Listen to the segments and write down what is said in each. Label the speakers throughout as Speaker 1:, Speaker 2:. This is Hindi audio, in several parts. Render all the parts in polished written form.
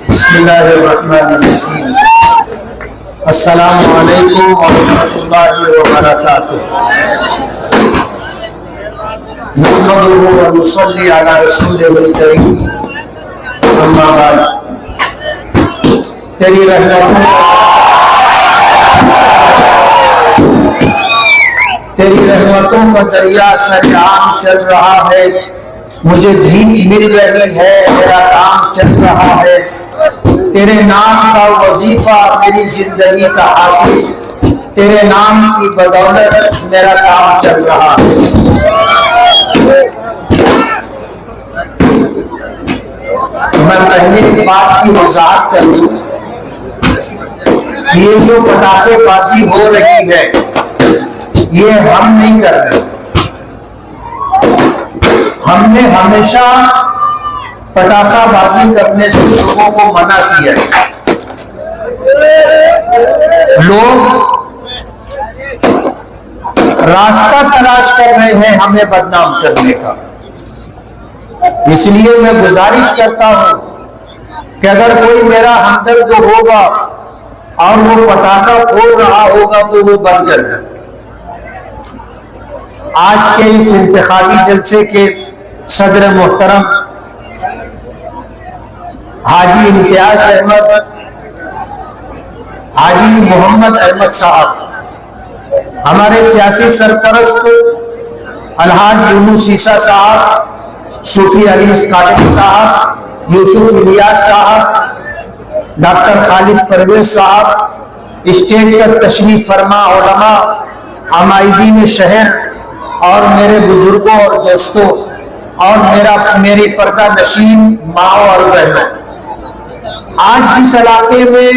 Speaker 1: बिस्मिल्लाहिर्रहमानिर्रहीम। अस्सलामु अलैकुम व रहमतुल्लाहि व बरकातुहू। नहमदुहु व नुसल्ली अला रसूलिहिल करीम। अम्मा बाद। तेरी रहमतों का दरिया सरेआम चल रहा है। मुझे भीख मिल रही है, मेरा काम चल रहा है। तेरे नाम का वजीफा मेरी जिंदगी का हासिल, तेरे नाम की बदौलत मेरा काम चल रहा है। मैं पहले एक बात की वजाहत कर दूं, ये जो पटाखेबाजी हो रही है ये हम नहीं कर रहे। हमने हमेशा पटाखाबाजी करने से लोगों को मना किया है। लोग रास्ता तलाश कर रहे हैं हमें बदनाम करने का। इसलिए मैं गुजारिश करता हूं कि अगर कोई मेरा हमदर्द होगा और वो पटाखा फोड़ रहा होगा तो वो बंद कर दे। आज के इस इंतखाबी जलसे के सदर मोहतरम हाजी इम्तियाज अहमद, हाजी मोहम्मद अहमद साहब, हमारे सियासी सरपरस्त अलहाज यूनुस ईसा साहब, सूफी अली कादरी साहब, यूसुफ इलियास साहब, डॉक्टर खालिद परवेज साहब, स्टेज पर तशरीफ फरमा उलमा, आमाइदीन शहर और मेरे बुजुर्गों और दोस्तों और मेरी पर्दा नशीन माँ और बहनों, आज जिस इलाके में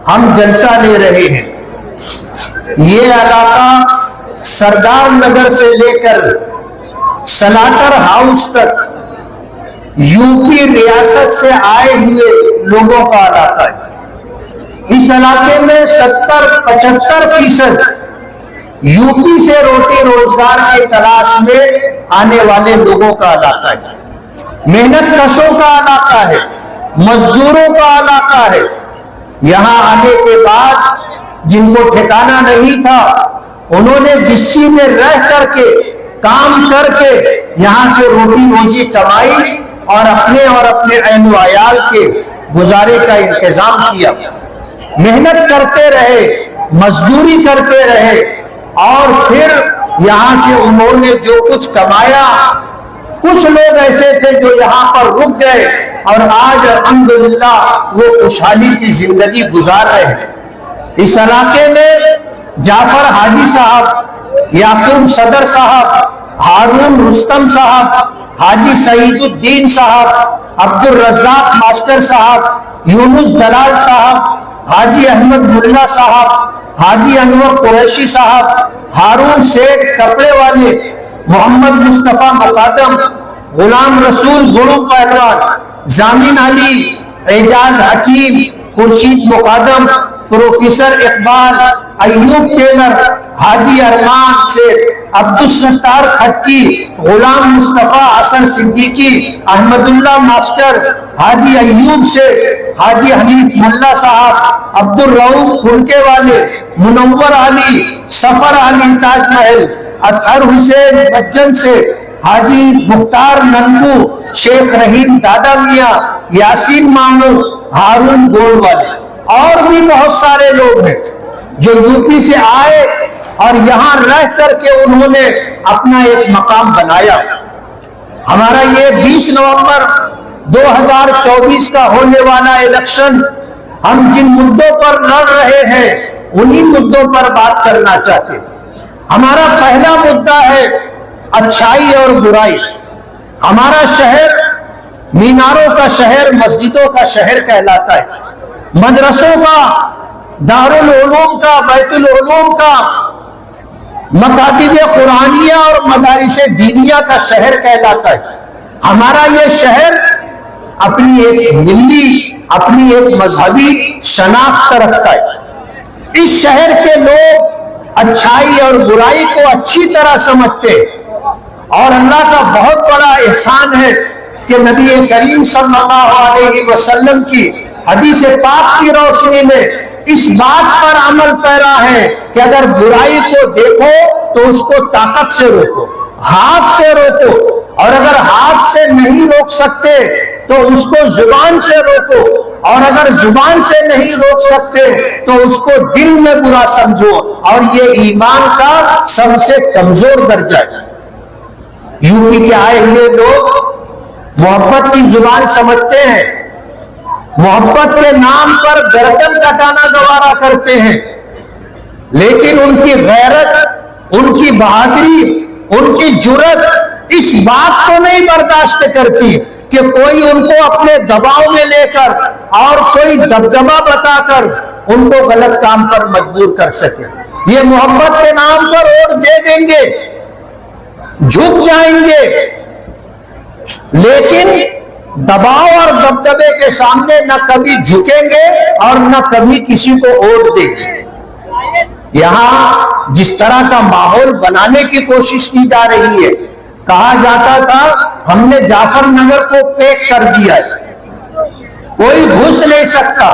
Speaker 1: हम जलसा ले रहे हैं ये इलाका सरदार नगर से लेकर सलाटर हाउस तक यूपी रियासत से आए हुए लोगों का इलाका है। इस इलाके में 70-75% यूपी से रोटी रोजगार की तलाश में आने वाले लोगों का इलाका है। मेहनत कशों का इलाका है, मजदूरों का इलाका है। यहां आने के बाद जिनको ठिकाना नहीं था उन्होंने बिस्सी में रह करके काम करके यहां से रोटी रोजी कमाई और अपने अहल अयाल के गुजारे का इंतजाम किया। मेहनत करते रहे, मजदूरी करते रहे और फिर यहां से उन्होंने जो कुछ कमाया, कुछ लोग ऐसे थे जो यहां पर रुक गए और आज अल्हम्दुलिल्लाह वो खुशहाली की जिंदगी गुजार रहे हैं। इस इलाके में जाफर हाजी साहब, याकूब सदर साहब, हारून रुस्तम साहब, हाजी सईदुद्दीन साहब, अब्दुल रज़्ज़ाक मास्टर साहब, यूनुस दलाल साहब, हाजी अहमद मुल्ला साहब, हाजी अनवर कुरैशी साहब, हारून सेठ कपड़े वाले, मोहम्मद मुस्तफा मुकादम, गुलाम रसूल गुरु पहलवान, जामिन अली, एजाज हकीम, खुर्शीद मुकादम, प्रोफेसर इकबाल, अयूब टेलर, हाजी अरमान सेठ, अब्दुल सत्तार खट्टी, गुलाम मुस्तफा हसन सिद्दीकी, अहमदुल्ला मास्टर, हाजी अयूब सेठ, हाजी हनीफ मुल्ला साहब, अब्दुल रऊफ फुलके वाले, मुनव्वर अली, सफर अली ताजमहल, अतहर हुसैन बच्चन सेठ, हाजी मुख्तार नंदू, शेख रहीम दादा मियाँ, यासीन मामू, हारून गोल वाले और भी बहुत सारे लोग हैं जो यूपी से आए और यहां रह करके उन्होंने अपना एक मकाम बनाया। हमारा ये 20 नवंबर 2024 का होने वाला इलेक्शन, हम जिन मुद्दों पर लड़ रहे हैं उन्हीं मुद्दों पर बात करना चाहते। हमारा पहला मुद्दा है अच्छाई और बुराई। हमारा शहर मीनारों का शहर, मस्जिदों का शहर कहलाता है, मदरसों का, दारुल उलूम का, बैतुल उलूम का, मकातिब कुरानिया और मदारिस दीनिया का शहर कहलाता है। हमारा ये शहर अपनी एक मिल्ली, अपनी एक मजहबी शनाख्त रखता है। इस शहर के लोग अच्छाई और बुराई को अच्छी तरह समझते हैं। और अल्लाह का बहुत बड़ा एहसान है कि नबी करीम सल्लल्लाहु अलैहि वसल्लम की हदीस पाक की रोशनी में इस बात पर अमल पैरा है कि अगर बुराई को देखो तो उसको ताकत से रोको, हाथ से रोको, और अगर हाथ से नहीं रोक सकते तो उसको जुबान से रोको, और अगर जुबान से नहीं रोक सकते तो उसको दिल में बुरा समझो। और ये ईमान का सबसे कमजोर दर्जा है। यूपी के आए हुए लोग मोहब्बत की जुबान समझते हैं, मोहब्बत के नाम पर गर्दन कटाना गवारा करते हैं, लेकिन उनकी गैरत, उनकी बहादुरी, उनकी जुर्रत इस बात को नहीं बर्दाश्त करती कि कोई उनको अपने दबाव में लेकर और कोई दबदबा बताकर उनको गलत काम पर मजबूर कर सके। ये मोहब्बत के नाम पर वोट दे देंगे, झुक जाएंगे, लेकिन दबाव और दबदबे के सामने न कभी झुकेंगे और न कभी किसी को वोट देंगे। यहां जिस तरह का माहौल बनाने की कोशिश की जा रही है, कहा जाता था हमने जाफर नगर को पैक कर दिया है, कोई घुस नहीं सकता।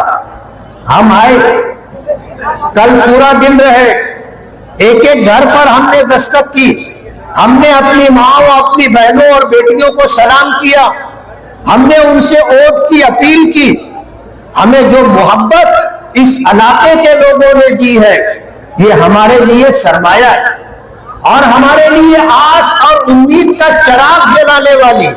Speaker 1: हम आए, कल पूरा दिन रहे, एक एक घर पर हमने दस्तक की, हमने अपनी माँ और अपनी बहनों और बेटियों को सलाम किया, हमने उनसे वोट की अपील की। हमें जो मोहब्बत इस इलाके के लोगों ने दी है, ये हमारे लिए सरमाया है और हमारे लिए आस और उम्मीद का चिराग जलाने वाली।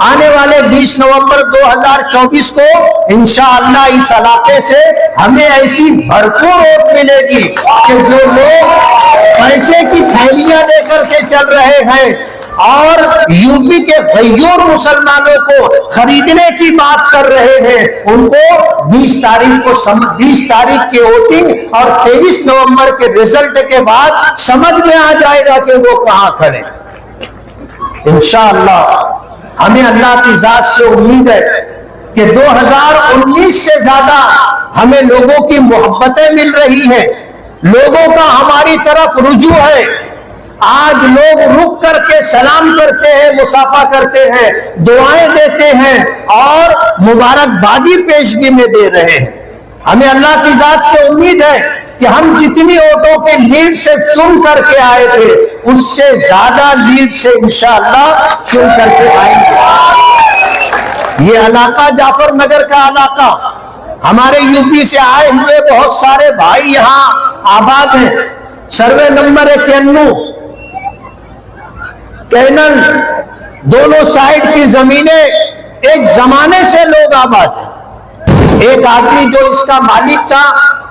Speaker 1: आने वाले 20 नवंबर 2024 को इंशाअल्लाह इस इलाके से हमें ऐसी भरपूर वोट मिलेगी कि जो लोग पैसे की थैलियां लेकर के चल रहे हैं और यूपी के गैयूर मुसलमानों को खरीदने की बात कर रहे हैं, उनको 20 तारीख की वोटिंग और 23 नवंबर के रिजल्ट के बाद समझ में आ जाएगा कि वो कहां खड़े। इंशाअल्लाह हमें अल्लाह की जात से उम्मीद है कि 2019 से ज्यादा हमें लोगों की मोहब्बतें मिल रही हैं, लोगों का हमारी तरफ रुजू है। आज लोग रुक करके सलाम करते हैं, मुसाफा करते हैं, दुआएं देते हैं और मुबारकबादी पेशगी में दे रहे हैं। हमें अल्लाह की जात से उम्मीद है कि हम जितनी वोटों के लीड से चुन करके आए थे, उससे ज्यादा लीड से इंशाअल्लाह चुन करके आएंगे। ये इलाका जाफर नगर का इलाका, हमारे यूपी से आए हुए बहुत सारे भाई यहाँ आबाद हैं। सर्वे नंबर 91 कैनल, दोनों साइड की जमीनें एक जमाने से लोग आबाद हैं। एक आदमी जो इसका मालिक था,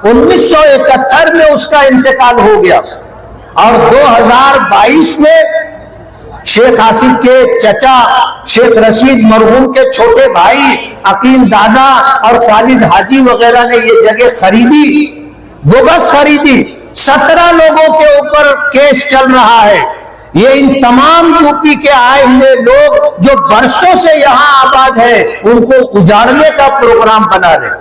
Speaker 1: 1971 में उसका इंतकाल हो गया और 2022 में शेख आसिफ के चचा शेख रशीद मरहूम के छोटे भाई अकील दादा और खालिद हाजी वगैरह ने ये जगह खरीदी, बोगस खरीदी। 17 लोगों के ऊपर केस चल रहा है। ये इन तमाम यूपी के आए हुए लोग जो बरसों से यहाँ आबाद है, उनको उजाड़ने का प्रोग्राम बना रहे।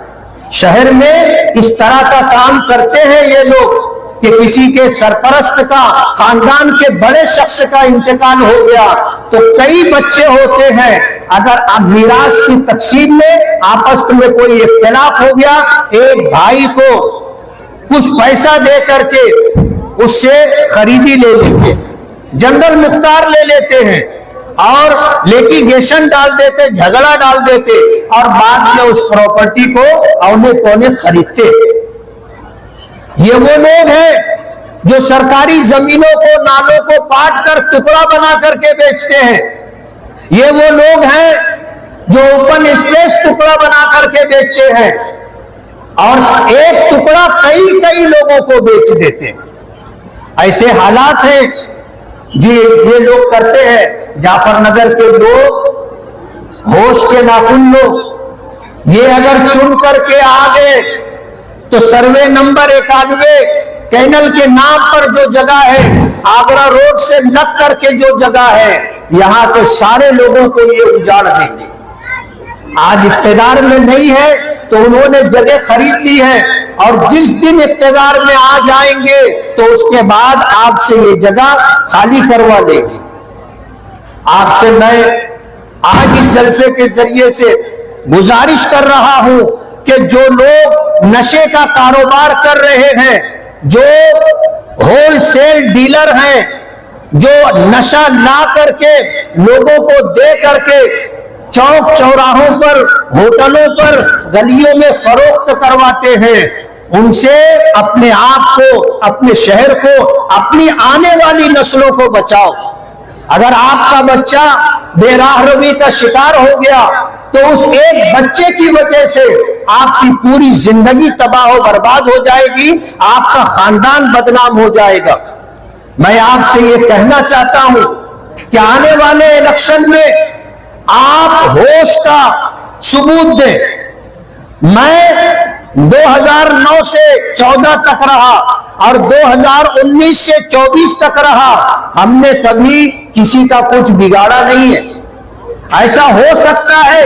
Speaker 1: शहर में इस तरह का काम करते हैं ये लोग कि किसी के सरपरस्त का, खानदान के बड़े शख्स का इंतकाल हो गया तो कई बच्चे होते हैं, अगर मीरास की तकसीम में आपस में कोई इख्तिलाफ हो गया, एक भाई को कुछ पैसा दे करके उससे खरीदी ले लेंगे, जनरल मुख्तार ले लेते हैं और लिटिगेशन डाल देते, झगड़ा डाल देते और बाद में उस प्रॉपर्टी को औने पौने खरीदते। ये वो लोग हैं जो सरकारी जमीनों को, नालों को पाट कर टुकड़ा बना करके बेचते हैं। ये वो लोग हैं जो ओपन स्पेस टुकड़ा बना करके बेचते हैं और एक टुकड़ा कई कई लोगों को बेच देते हैं। ऐसे हालात हैं जी, ये लोग करते हैं। जाफर नगर के लोग होश के नाखून लोग, ये अगर चुन करके आ गए तो सर्वे नंबर 91 कैनल के नाम पर जो जगह है, आगरा रोड से लग करके जो जगह है, यहां के सारे लोगों को ये उजाड़ देंगे। आज इख्तिदार में नहीं है तो उन्होंने जगह खरीद ली है और जिस दिन इख्तियार में आ जाएंगे तो उसके बाद आपसे ये जगह खाली करवा लेंगे। आपसे मैं आज इस जलसे के जरिए से गुजारिश कर रहा हूं कि जो लोग नशे का कारोबार कर रहे हैं, जो होलसेल डीलर हैं, जो नशा ला करके लोगों को दे करके चौक चौराहों पर, होटलों पर, गलियों में फरोख्त करवाते हैं, उनसे अपने आप को, अपने शहर को, अपनी आने वाली नस्लों को बचाओ। अगर आपका बच्चा बेराहरवी का शिकार हो गया तो उस एक बच्चे की वजह से आपकी पूरी जिंदगी तबाह और बर्बाद हो जाएगी, आपका खानदान बदनाम हो जाएगा। मैं आपसे ये कहना चाहता हूं कि आने वाले इलेक्शन में आप होश का सबूत दें। मैं 2009 से 14 तक रहा और 2019 से 24 तक रहा, हमने कभी किसी का कुछ बिगाड़ा नहीं है। ऐसा हो सकता है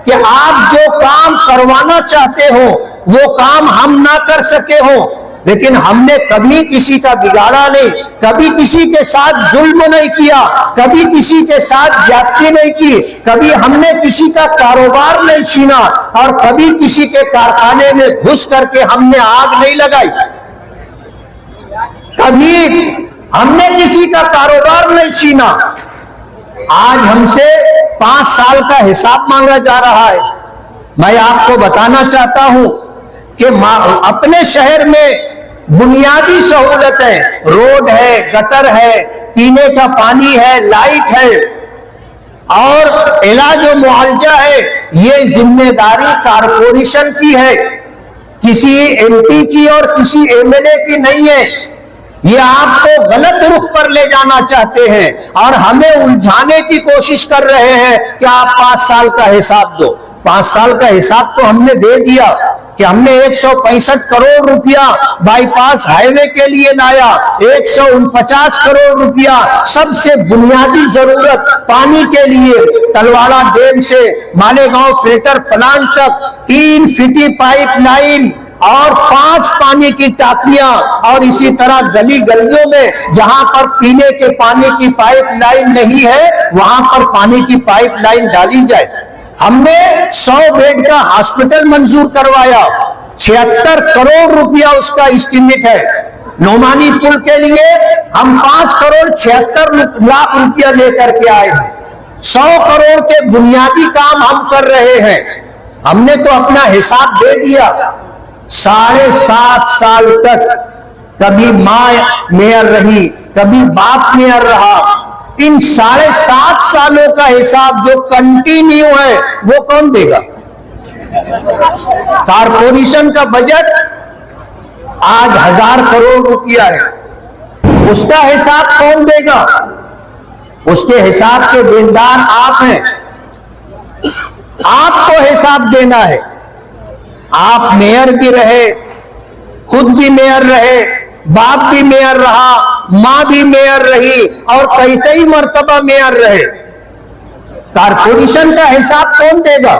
Speaker 1: कि आप जो काम करवाना चाहते हो वो काम हम ना कर सके हो, लेकिन हमने कभी किसी का बिगाड़ा नहीं, कभी किसी के साथ जुल्म नहीं किया, कभी किसी के साथ ज्यादती नहीं की, कभी हमने किसी का कारोबार नहीं छीना और कभी किसी के कारखाने में घुस करके हमने आग नहीं लगाई। कभी हमने किसी का कारोबार नहीं छीना। आज हमसे 5 साल का हिसाब मांगा जा रहा है। मैं आपको बताना चाहता हूं कि अपने शहर में बुनियादी सहूलतें, रोड है, गटर है, पीने का पानी है, लाइट है और इलाज और मुआवजा है, ये जिम्मेदारी कारपोरेशन की है, किसी एमपी की और किसी एमएलए की नहीं है। ये आपको गलत रुख पर ले जाना चाहते हैं और हमें उलझाने की कोशिश कर रहे हैं कि आप 5 साल का हिसाब दो। 5 साल का हिसाब तो हमने दे दिया कि हमने 165 करोड़ रुपया बाईपास हाईवे के लिए लाया, 149 करोड़ रुपया सबसे बुनियादी जरूरत पानी के लिए तलवाड़ा डैम से मालेगांव फिल्टर प्लांट तक 3 फीटी पाइप लाइन और 5 पानी की टाकियां और इसी तरह गली गलियों में जहां पर पीने के पानी की पाइप लाइन नहीं है वहां पर पानी की पाइप लाइन डाली जाए। हमने 100 बेड का हॉस्पिटल मंजूर करवाया, 76 करोड़ रुपया उसका एस्टीमेट है। नोमानी पुल के लिए हम 5 करोड़ 76 लाख रुपया लेकर के आए। 100 करोड़ के बुनियादी काम हम कर रहे हैं। हमने तो अपना हिसाब दे दिया। 7.5 साल तक कभी मां मेयर रही, कभी बाप मेयर रहा। इन 7.5 सालों का हिसाब जो कंटिन्यू है वो कौन देगा? कारपोरेशन का बजट आज 1000 करोड़ रुपया है, उसका हिसाब कौन देगा? उसके हिसाब के देनदार आप हैं। आपको हिसाब देना है। आप मेयर भी रहे, खुद भी मेयर रहे, बाप भी मेयर रहा, मां भी मेयर रही और कई मर्तबा मेयर रहे। कारपोरेशन का हिसाब कौन देगा?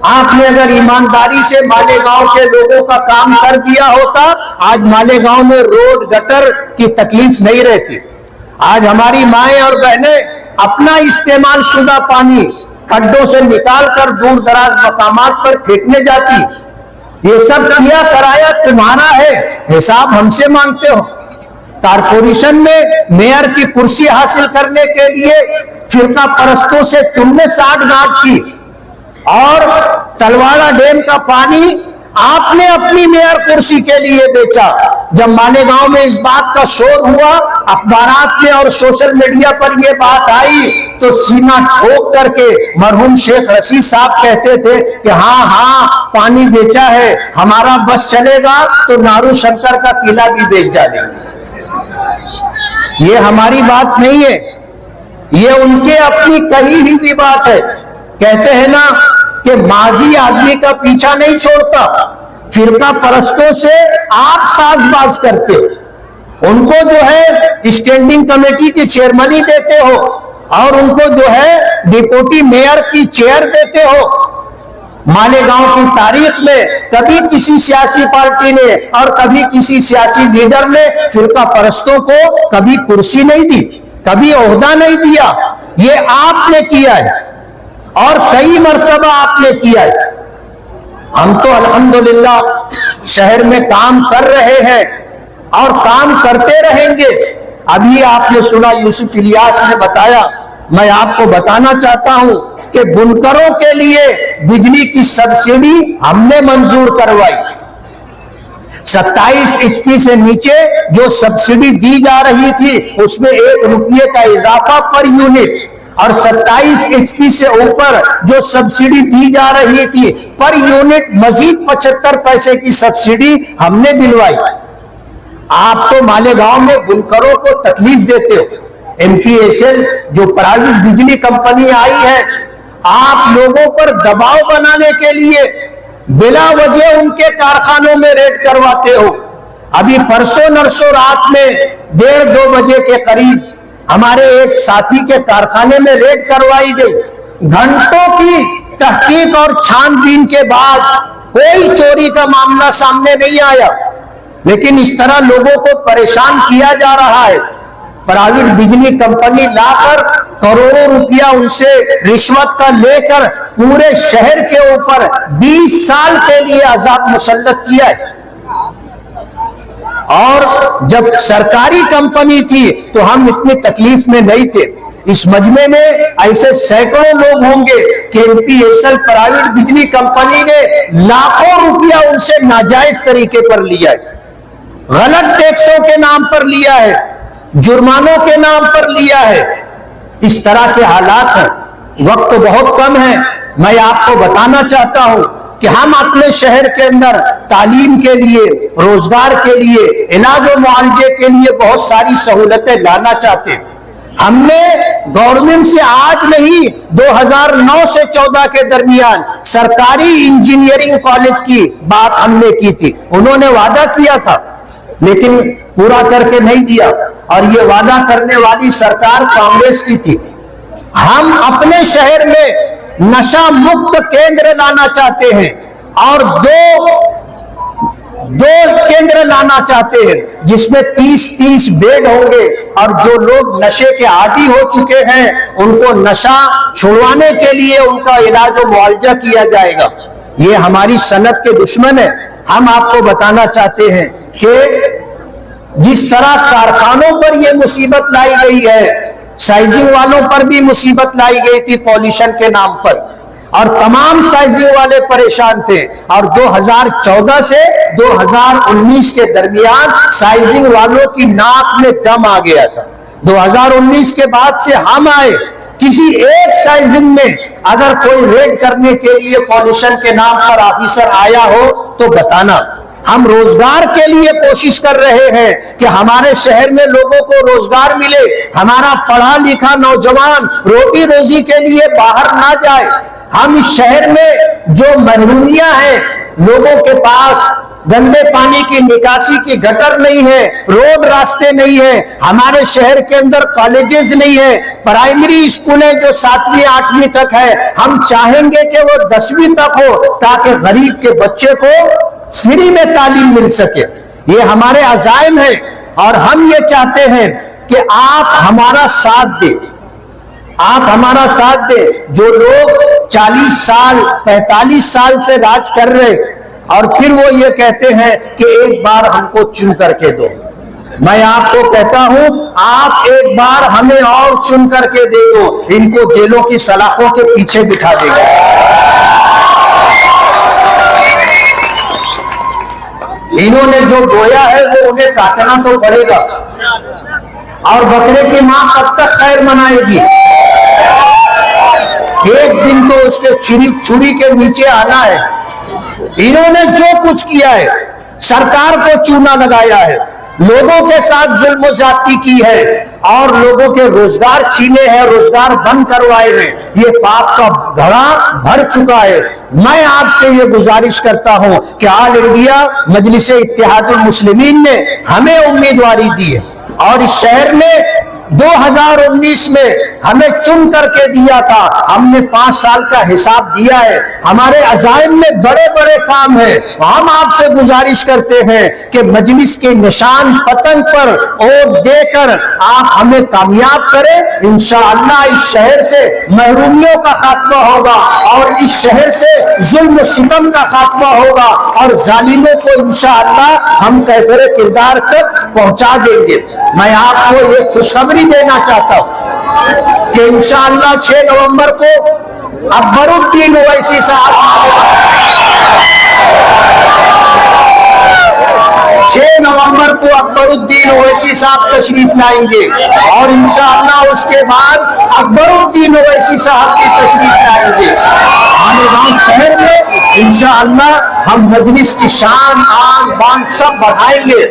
Speaker 1: आपने अगर ईमानदारी से मालेगांव के लोगों का काम कर दिया होता, आज मालेगांव में रोड गटर की तकलीफ नहीं रहती। आज हमारी माएं और बहनें अपना इस्तेमाल शुदा पानी खड्डों से निकाल कर दूर दराज मकामात पर फेंकने जाती। ये सब किया कराया तुम्हारा है, हिसाब हमसे मांगते हो। कारपोरेशन में मेयर की कुर्सी हासिल करने के लिए फिरका परस्तों से तुमने साठगांठ की और तलवाड़ा डैम का पानी आपने अपनी मेयर कुर्सी के लिए बेचा। जब मालेगांव में इस बात का शोर हुआ, अखबारात में और सोशल मीडिया पर यह बात आई, तो सीना ठोक करके मरहूम शेख रशीद साहब कहते थे कि हाँ हाँ पानी बेचा है, हमारा बस चलेगा तो नारू शंकर का किला भी बेच डालेंगे। ये हमारी बात नहीं है, ये उनके अपनी कही ही बात है। कहते हैं ना कि माजी आदमी का पीछा नहीं छोड़ता। फिरका परस्तों से आप साजबाज करते हो, उनको जो है स्टैंडिंग कमेटी की चेयरमैनी देते हो और उनको जो है डिप्टी मेयर की चेयर देते हो। मालेगांव की तारीख में कभी किसी सियासी पार्टी ने और कभी किसी सियासी लीडर ने फिरका परस्तों को कभी कुर्सी नहीं दी, कभी ओहदा नहीं दिया। ये आपने किया है और कई मर्तबा आपने किया है। हम तो अल्हम्दुलिल्लाह शहर में काम कर रहे हैं और काम करते रहेंगे। अभी आपने सुना यूसुफ इलियास ने बताया, मैं आपको बताना चाहता हूं कि बुनकरों के लिए बिजली की सब्सिडी हमने मंजूर करवाई। 27 HP से नीचे जो सब्सिडी दी जा रही थी उसमें 1 रुपये का इजाफा पर यूनिट, और 27 HP से ऊपर जो सब्सिडी दी जा रही थी पर यूनिट मजीद 75 पैसे की सब्सिडी हमने दिलवाई। आप तो मालेगांव में बुनकरों को तकलीफ देते हो। MPSL जो प्राइवेट बिजली कंपनी आई है, आप लोगों पर दबाव बनाने के लिए बिला वजह उनके कारखानों में रेड करवाते हो। अभी परसों नरसों रात में 1:30-2 बजे के करीब हमारे एक साथी के कारखाने में रेड करवाई गई। घंटों की तहकीक और छानबीन के बाद कोई चोरी का मामला सामने नहीं आया, लेकिन इस तरह लोगों को परेशान किया जा रहा है। प्राइवेट बिजली कंपनी लाकर करोड़ों रुपया उनसे रिश्वत का लेकर पूरे शहर के ऊपर 20 साल के लिए अजाब मुसल्लत किया है। और जब सरकारी कंपनी थी तो हम इतनी तकलीफ में नहीं थे। इस मजमे में ऐसे सैकड़ों लोग होंगे कि MPSL प्राइवेट बिजली कंपनी ने लाखों रुपया उनसे नाजायज तरीके पर लिया है, गलत टैक्सों के नाम पर लिया है, जुर्मानों के नाम पर लिया है। इस तरह के हालात हैं। वक्त बहुत कम है। मैं आपको बताना चाहता हूं कि हम अपने शहर के अंदर तालीम के लिए, रोजगार के लिए, इलाज और मुआवजे के लिए बहुत सारी सहूलतें लाना चाहते हैं। हमने गवर्नमेंट से आज नहीं 2009 से 14 के दरमियान सरकारी इंजीनियरिंग कॉलेज की बात हमने की थी। उन्होंने वादा किया था लेकिन पूरा करके नहीं दिया, और ये वादा करने वाली सरकार कांग्रेस की थी। हम अपने शहर में नशा मुक्त केंद्र लाना चाहते हैं और दो केंद्र लाना चाहते हैं जिसमें 30-30 बेड होंगे, और जो लोग नशे के आदी हो चुके हैं उनको नशा छुड़वाने के लिए उनका इलाज और मुआवजा किया जाएगा। ये हमारी सनत के दुश्मन है। हम आपको बताना चाहते हैं कि जिस तरह कारखानों पर यह मुसीबत लाई गई है, साइजिंग वालों पर भी मुसीबत लाई गई थी पॉल्यूशन के नाम पर, और तमाम साइजिंग वाले परेशान थे। और 2014 से 2019 के दरमियान साइजिंग वालों की नाक में दम आ गया था। 2019 के बाद से हम आए, किसी एक साइजिंग में अगर कोई रेड करने के लिए पॉल्यूशन के नाम पर ऑफिसर आया हो तो बताना। हम रोजगार के लिए कोशिश कर रहे हैं कि हमारे शहर में लोगों को रोजगार मिले, हमारा पढ़ा लिखा नौजवान रोटी रोजी के लिए बाहर ना जाए। हम इस शहर में जो महरूमियां हैं, लोगों के पास गंदे पानी की निकासी की गटर नहीं है, रोड रास्ते नहीं है, हमारे शहर के अंदर कॉलेजेस नहीं है, प्राइमरी स्कूलें जो 7वीं 8वीं तक है, हम चाहेंगे कि वो 10वीं तक हो ताकि गरीब के बच्चे को फ्री में तालीम मिल सके। ये हमारे अज़ाइम है और हम ये चाहते हैं कि आप हमारा साथ दें, आप हमारा साथ दें। जो लोग 40 साल 45 साल से राज कर रहे और फिर वो ये कहते हैं कि एक बार हमको चुन करके दो, मैं आपको कहता हूं आप एक बार हमें और चुन करके दे दो, इनको जेलों की सलाखों के पीछे बिठा देंगे। इन्होंने जो बोया है वो उन्हें काटना तो पड़ेगा, और बकरे की मां कब तक खैर मनाएगी? एक दिन तो उसके छुरी के नीचे आना है। इन्होंने जो कुछ किया है, सरकार को चूना लगाया है, लोगों के साथ जुल्म ज्यादती की है और लोगों के रोजगार छीने हैं, रोजगार बंद करवाए हैं। ये पाप का घड़ा भर चुका है। मैं आपसे ये गुजारिश करता हूं कि ऑल इंडिया मजलिस इत्तेहादुल मुस्लिमीन ने हमें उम्मीदवारी दी है और इस शहर में 2019 में हमें चुन करके दिया था, हमने 5 साल का हिसाब दिया है। हमारे अज़ाइम में बड़े बड़े काम है। हम आपसे गुजारिश करते हैं कि मजलिस के निशान पतंग पर और देकर आप हमें कामयाब करें। इंशाअल्लाह इस शहर से महरूमियों का खात्मा होगा और इस शहर से जुल्म सितम का खात्मा होगा और जालिमों को इंशाअल्लाह हम कैफरे किरदार तक पहुंचा देंगे। मैं आपको ये खुशखबरी देना चाहता हूं कि इंशाअल्लाह 6 नवंबर को अकबरुद्दीन ओवैसी साहब 6 नवंबर को अकबरुद्दीन ओवैसी साहब तशरीफ लाएंगे और इंशाअल्लाह उसके बाद अकबरुद्दीन ओवैसी साहब की तशरीफ लाएंगे। मालेगांव शहर में इंशाअल्लाह हम मजलिस की शान आन बान सब बढ़ाएंगे।